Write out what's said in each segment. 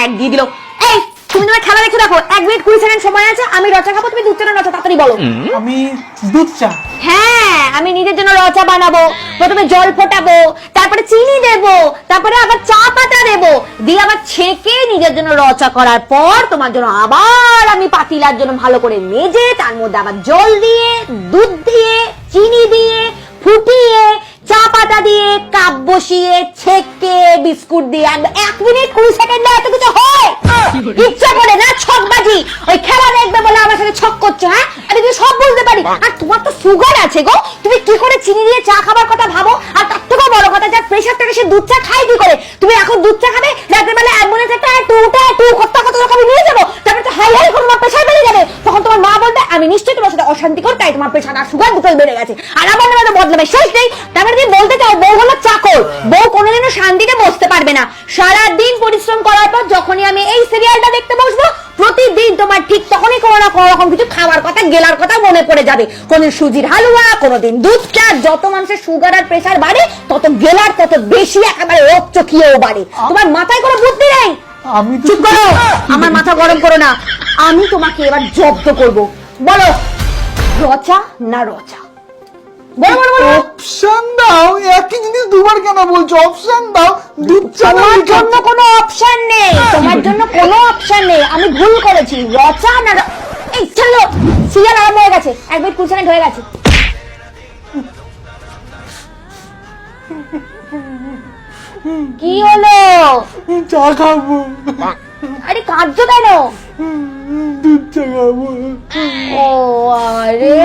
এক দিয়ে দিল। এই তুমি তোমার খেলা দেখে দেখো, 1 মিনিট 20 সেকেন্ড সময় আছে, আমি রচা খাবো, তুমি দুধ চা না রচা, তাড়াতাড়ি বলো। আমি দুধ চা। হ্যাঁ, আমি নিজের জন্য রচা বানাবো, প্রথমে জল ফোটাবো, তারপরে চিনি দেবো, তারপরে আবার চা পাতা দেবো, দিয়ে আবার ছেঁকে নিজের জন্য রচা করার পর তোমার জন্য আবার আমি পাতিলার জন্য ভালো করে মেজে তার মধ্যে আবার জল দিয়ে, দুধ দিয়ে, চিনি দিয়ে, ফুটিয়ে, চা পাতা দিয়ে, কাপ বসিয়ে, ছেঁকে, বিস্কুট দিয়ে 1 মিনিট 20 সেকেন্ডে এত কিছু হয়? ইচ্ছা করে না ছকবাজি, ওই খেলা দেখবে বলে আমার সাথে ছক করছো? হ্যাঁ, আমি তুমি সব বলতে পারি। আর তোমার তো সুগার আছে গো, তুমি কি করে চিনি দিয়ে চা খাবার কথা ভাবো? আর তার থেকেও বড় কথা, যার প্রেশার থাকে সে দুধ চা খায় কি করে? তুমি এখন দুধ চা খাবে, রাতের বেলা অ্যাম্বুলেন্স একটা টু কত আমি নিয়ে যাবো, তারপরে তো হাই করে তোমার প্রেশার বেড়ে যাবে। তখন তোমার মা বলবে আমি নিশ্চয়ই তোমার সাথে অশান্তি কর, তাই তোমার প্রেশার আর সুগার দুটোই বেড়ে গেছে। আর আমার নামে তো বদলাবে শেষ নেই। তারপরে তুমি বলতে চাও বউ হলো চাকর, বউ কোনোদিনও শান্তিতে বসতে পারবে না। সারাদিন পরিশ্রম করার পর যখনই আমি এই সিরিয়ালটা দেখতে বসবো, প্রতিদিন তোমার ঠিক তখনই কোনো না কোনো রকম কিছু খাবার কথা, গেলার কথা মনে পড়ে যাবে। কোনদিন সুজির হালুয়া, কোনোদিন দুধ চা। যত মানুষের সুগার আর প্রেশার বাড়ে, তত গেলার তত বেশি একেবারে রক্তচকিয়েও বাড়ে। তোমার মাথায় কোনো বুদ্ধি নেই? আমি চুপ করো, আমার মাথা গরম করো না। আমি তোমাকে এবার জব্দ করব। বলো রচা না রচা? বলো বলো বলো। অপশন দাও। একই জিনিস দুবার কেন বলছো? অপশন দাও। দুধ চা। তোমার জন্য কোনো অপশন নেই, তোমার জন্য কোনো অপশন নেই। আমি ভুল করেছি। রচা না এই চলো, সিরিয়াল আরম্ভ হয়ে গেছে, 1 মিনিট 20 সেকেন্ড হয়ে গেছে। কি হলো? চা খাবো। আরে কাঁদছো কেন? দুধ চা খাবো। ও আরে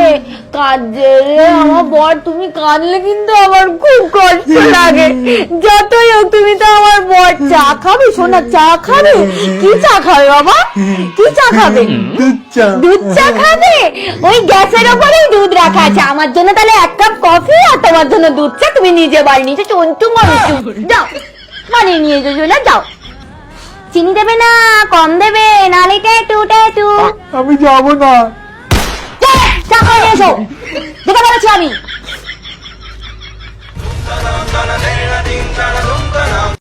কাঁদছে রে আমার বর, তুমি কাঁদলে কিন্তু আমার খুব কষ্ট লাগে। যতই হোক তুমি তো আমার বর। চা খাবে সোনা? চা খাবে? কি চা খাবে বাবা? কি চা খাবে? দুধ চা। দুধ চা খাবে? ওই গ্যাসের ওপরেই দুধ রাখা আছে। আমার জন্য তাহলে 1 কাপ কফি, আর তোমার জন্য দুধ চা। তুমি নিজে বাড়ি নিয়েছো চন্টু মন্টু, যাও বানিয়ে নিয়ে এসো না, যাও। চিনি দেবে না, কম দেবে, নালে টু। আমি যাবো না। চা করে নিয়ে এসো, দেখে বলেছি আমি।